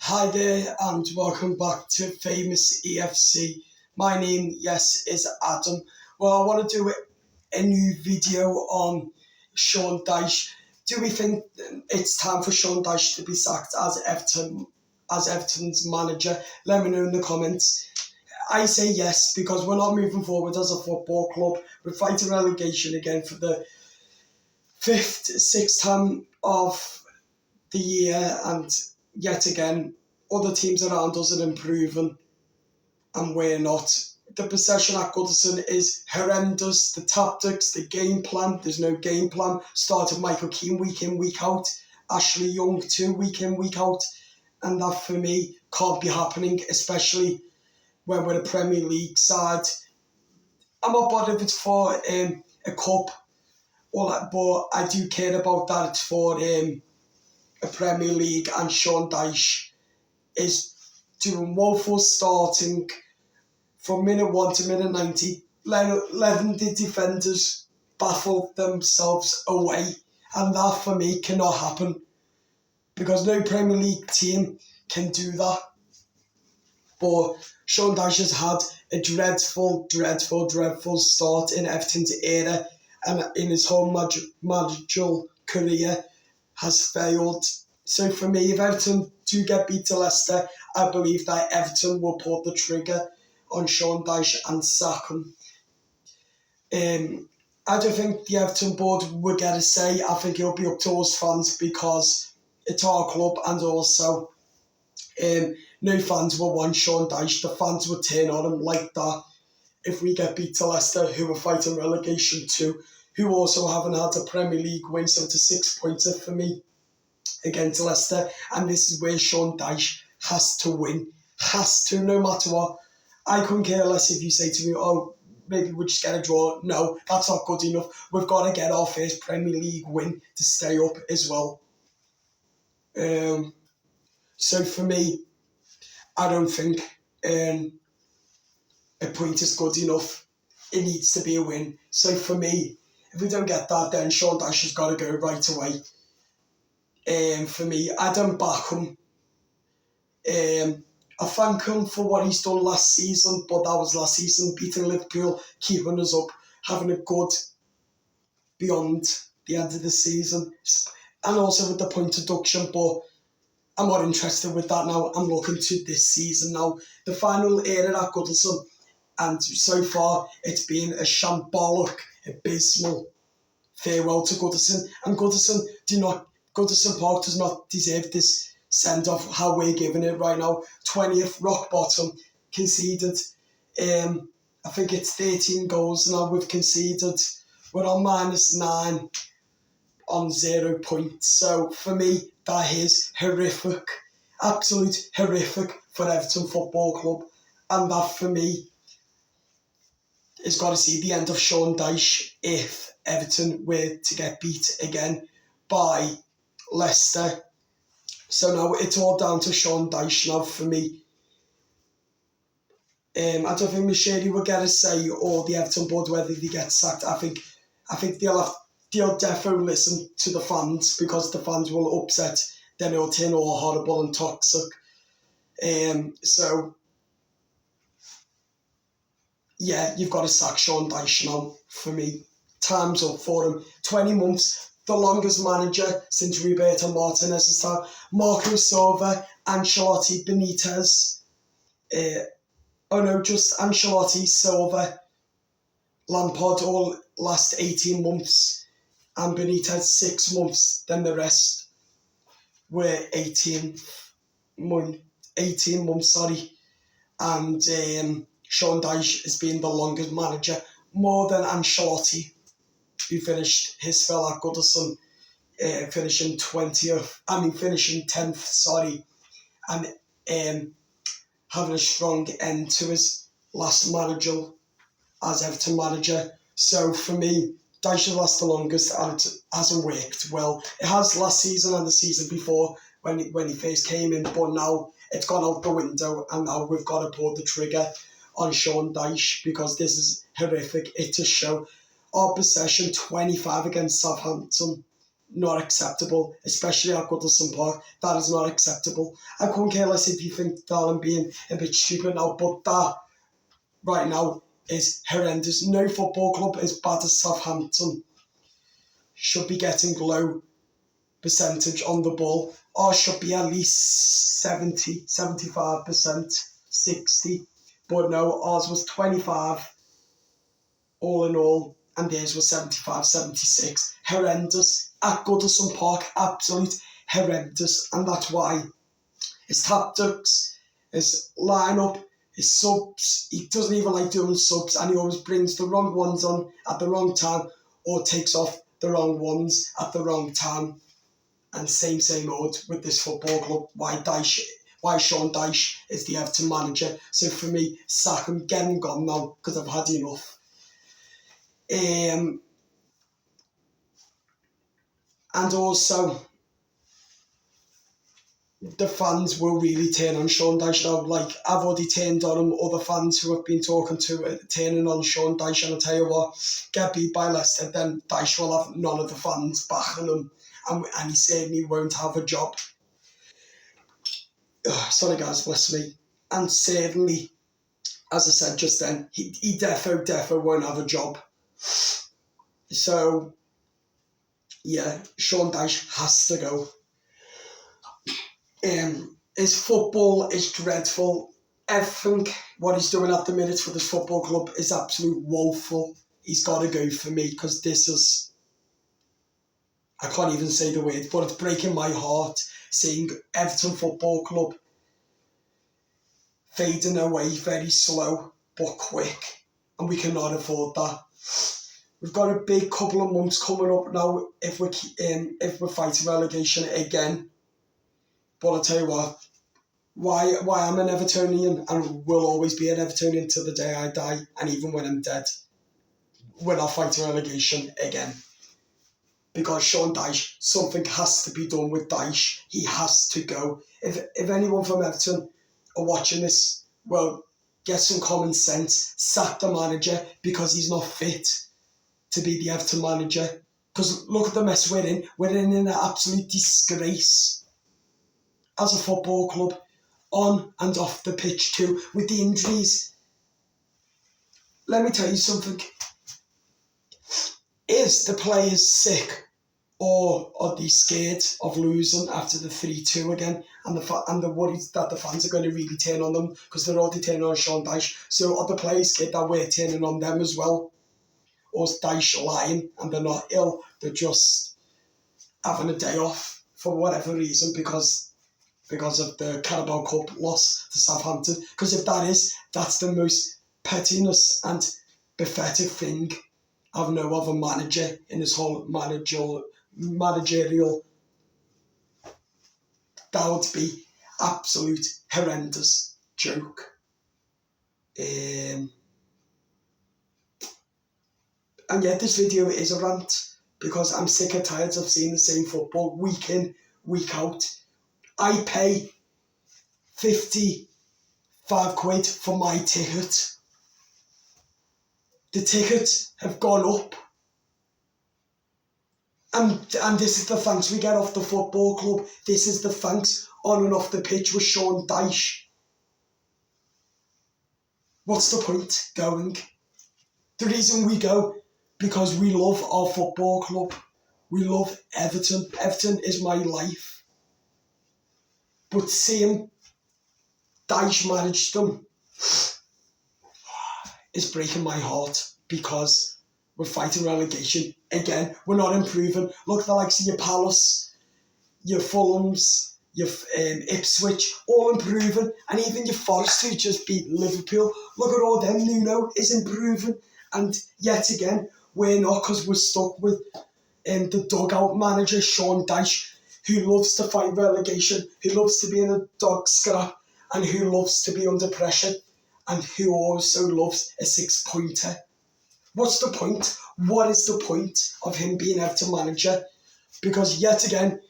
Hi there and welcome back to Famous EFC. My name, is Adam. Well, I want to do a new video on Sean Dyche. Do we think it's time for Sean Dyche to be sacked as Everton's manager? Let me know in the comments. I say yes because we're not moving forward as a football club. We're fighting relegation again for the sixth time of the year, and yet again, other teams around us are improving and we're not. The possession at Goodison is horrendous. The tactics, the game plan, there's no game plan. Started Michael Keane week in, week out. Ashley Young too, week in, week out. And that for me can't be happening, especially when we're a Premier League side. I'm not bothered if it's for a cup, but I do care about that it's for a Premier League, and Sean Dyche is doing woeful starting from minute 1 to minute 90, letting the defenders baffle themselves away, and that for me cannot happen because no Premier League team can do that. But Sean Dyche has had a dreadful start in Everton's era, and in his whole managerial career has failed. So for me, if Everton do get beat to Leicester, I believe that Everton will pull the trigger on Sean Dyche and sack him. I don't think the Everton board will get a say. I think it'll be up to us fans because it's our club, and also no fans will want Sean Dyche. The fans would turn on him like that if we get beat to Leicester, who are fighting relegation too, who also haven't had a Premier League win, so it's a 6-pointer for me against Leicester, and this is where Sean Dyche has to win. Has to, no matter what. I couldn't care less if you say to me, oh, maybe we'll just get a draw. No, that's not good enough. We've got to get our first Premier League win to stay up as well. So for me, I don't think a point is good enough. It needs to be a win. So for me, if we don't get that, then Sean Dyche has got to go right away. For me, I don't back him. I thank him for what he's done last season, but that was last season, beating Liverpool, keeping us up, having a good beyond the end of the season, and also with the point deduction, but I'm not interested with that now. I'm looking to this season now. The final era at Goodison, and so far it's been a shambolic, abysmal farewell to Goodison, and Goodison Park does not deserve this send-off how we're giving it right now. 20th, rock bottom, conceded. I think it's 13 goals now we've conceded. We're on -9 on 0 points. So for me, that is horrific. Absolute horrific for Everton Football Club. And that for me has got to see the end of Sean Dyche if Everton were to get beat again by Leicester. So now it's all down to Sean Dyche now for me. I don't think Machedi will get a say, or the Everton board whether they get sacked. I think they'll definitely listen to the fans, because the fans will upset. Then it'll turn all horrible and toxic. So yeah, you've got to sack Sean Dyche now for me. Time's up for him. 20 months. The longest manager since Roberto Martinez's time. Marco Silva, Ancelotti, Benitez. Just Ancelotti, Silva, Lampard all last 18 months. And Benitez 6 months. Then the rest were 18 months, And Sean Dyche has been the longest manager, more than Ancelotti, who finished his spell at Goodison, finishing 10th, and having a strong end to his last manager as Everton manager. So for me, Dyche has lasted the longest, and it hasn't worked well. It has last season and the season before when he first came in, but now it's gone out the window, and now we've got to pull the trigger on Sean Dyche because this is horrific. It to show our possession 25 against Southampton not acceptable, especially at Goodison Park. That is not acceptable. I couldn't care less if you think that I'm being a bit stupid now, but that right now is horrendous. No football club as bad as Southampton should be getting low percentage on the ball. Ours should be at least 70, 75%, 60. But no, ours was 25 all in all, and theirs was 75, 76. Horrendous. At Goodison Park, absolute horrendous. And that's why his tactics, his lineup, his subs, he doesn't even like doing subs, and he always brings the wrong ones on at the wrong time or takes off the wrong ones at the wrong time. And same old with this football club. Why Sean Dyche is the Everton manager. So for me, sack him, get him gone now, because I've had enough. And also, the fans will really turn on Sean Dyche now. Like, I've already turned on him. Other fans who have been talking to it, turning on Sean Dyche. And I'll tell you what, get beat by Leicester, then Dyche will have none of the fans backing him. And he certainly won't have a job. Sorry guys, bless me. And certainly, as I said just then, he defo won't have a job. So, yeah, Sean Dyche has to go. His football is dreadful. Everything what he's doing at the minute for this football club is absolute woeful. He's got to go for me, because this is, I can't even say the word, but it's breaking my heart seeing Everton Football Club fading away very slow but quick, and we cannot afford that. We've got a big couple of months coming up now if we're fighting relegation again. But I'll tell you what, why I'm an Evertonian and will always be an Evertonian till the day I die, and even when I'm dead, we're not fighting relegation again. Because Sean Dyche, something has to be done with Dyche. He has to go. If anyone from Everton are watching this, well, get some common sense. Sack the manager, because he's not fit to be the Everton manager. Because look at the mess we're in. We're in an absolute disgrace as a football club, on and off the pitch too, with the injuries. Let me tell you something. Is the players sick, or are they scared of losing after the 3-2 again, and the worries that the fans are going to really turn on them, because they're already turning on Sean Dyche? So are the players scared that we're turning on them as well? Or is Dyche lying and they're not ill, they're just having a day off for whatever reason, because of the Carabao Cup loss to Southampton? Because if that's the most pettiness and pathetic thing I've known of a manager in this whole managerial. That would be absolute horrendous joke. And yeah, this video is a rant, because I'm sick and tired of seeing the same football week in, week out. I pay 55 quid for my ticket. The tickets have gone up. And this is the thanks we get off the football club. This is the thanks on and off the pitch with Sean Dyche. What's the point going? The reason we go, because we love our football club. We love Everton. Everton is my life. But seeing Dyche manage them is breaking my heart, because we're fighting relegation again. We're not improving. Look at the likes of your Palace, your Fulhams, your Ipswich, all improving. And even your Forest, who just beat Liverpool. Look at all them. Nuno is improving. And yet again, we're not, because we're stuck with the dugout manager, Sean Dyche, who loves to fight relegation, who loves to be in a dog scrap, and who loves to be under pressure, and who also loves a 6-pointer. What's the point? What is the point of him being Everton manager? Because yet again,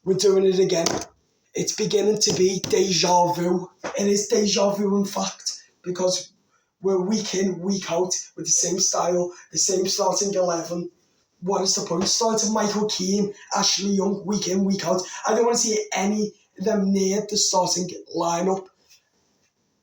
we're doing it again. It's beginning to be deja vu. It is deja vu, in fact, because we're week in, week out with the same style, the same starting 11, what is the point? Starting Michael Keane, Ashley Young, week in, week out. I don't want to see any of them near the starting lineup.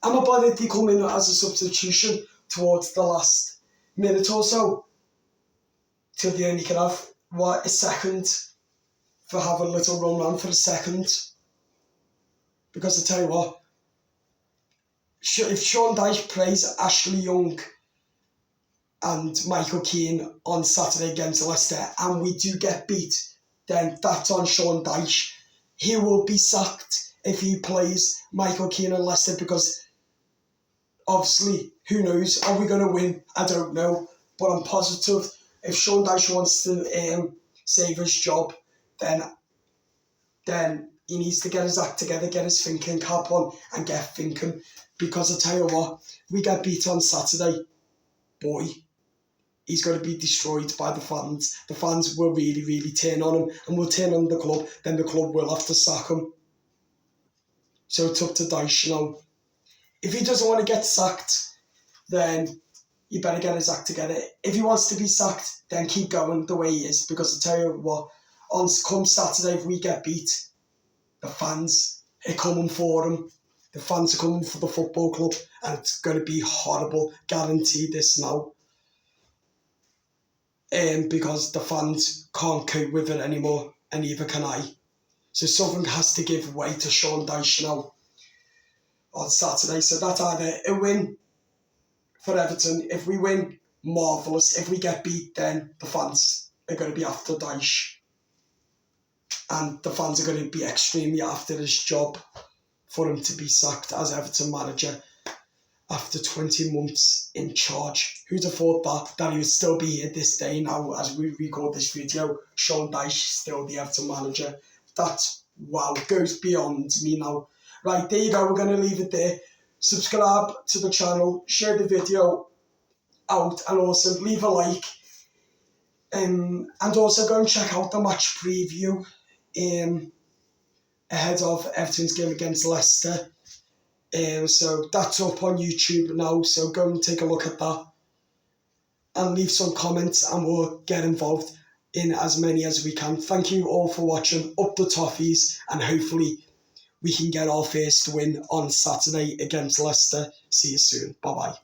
I'm not bothered if they come in as a substitution towards the last minute or so, till the end you can have, a second, for having a little run round for a second. Because I tell you what, if Sean Dyche plays Ashley Young and Michael Keane on Saturday against Leicester and we do get beat, then that's on Sean Dyche. He will be sacked if he plays Michael Keane and Leicester, because obviously, who knows, are we going to win? I don't know, but I'm positive if Sean Dyche wants to save his job, then he needs to get his act together, get his thinking cap on and get thinking. Because I tell you what, we get beat on Saturday, boy, he's going to be destroyed by the fans. The fans will really, really turn on him and will turn on the club. Then the club will have to sack him. So it's up to Dyche now. If he doesn't want to get sacked, then he better get his act together. If he wants to be sacked, then keep going the way he is. Because I tell you what, come Saturday, if we get beat, the fans are coming for him. The fans are coming for the football club, and it's going to be horrible. Guarantee this now. Because the fans can't cope with it anymore, and neither can I. So something has to give way to Sean Dyche now on Saturday. So that's either a win for Everton. If we win, marvellous. If we get beat, then the fans are going to be after Dyche. And the fans are going to be extremely after his job for him to be sacked as Everton manager after 20 months in charge. Who'd have thought that he would still be here this day now as we record this video? Sean Dyche still the Everton manager. That, wow, goes beyond me now. Right, there you go. We're going to leave it there. Subscribe to the channel, share the video out, and also leave a like. And also go and check out the match preview ahead of Everton's game against Leicester. So that's up on YouTube now, so go and take a look at that. And leave some comments and we'll get involved in as many as we can. Thank you all for watching. Up the Toffees, and hopefully we can get our first win on Saturday against Leicester. See you soon. Bye-bye.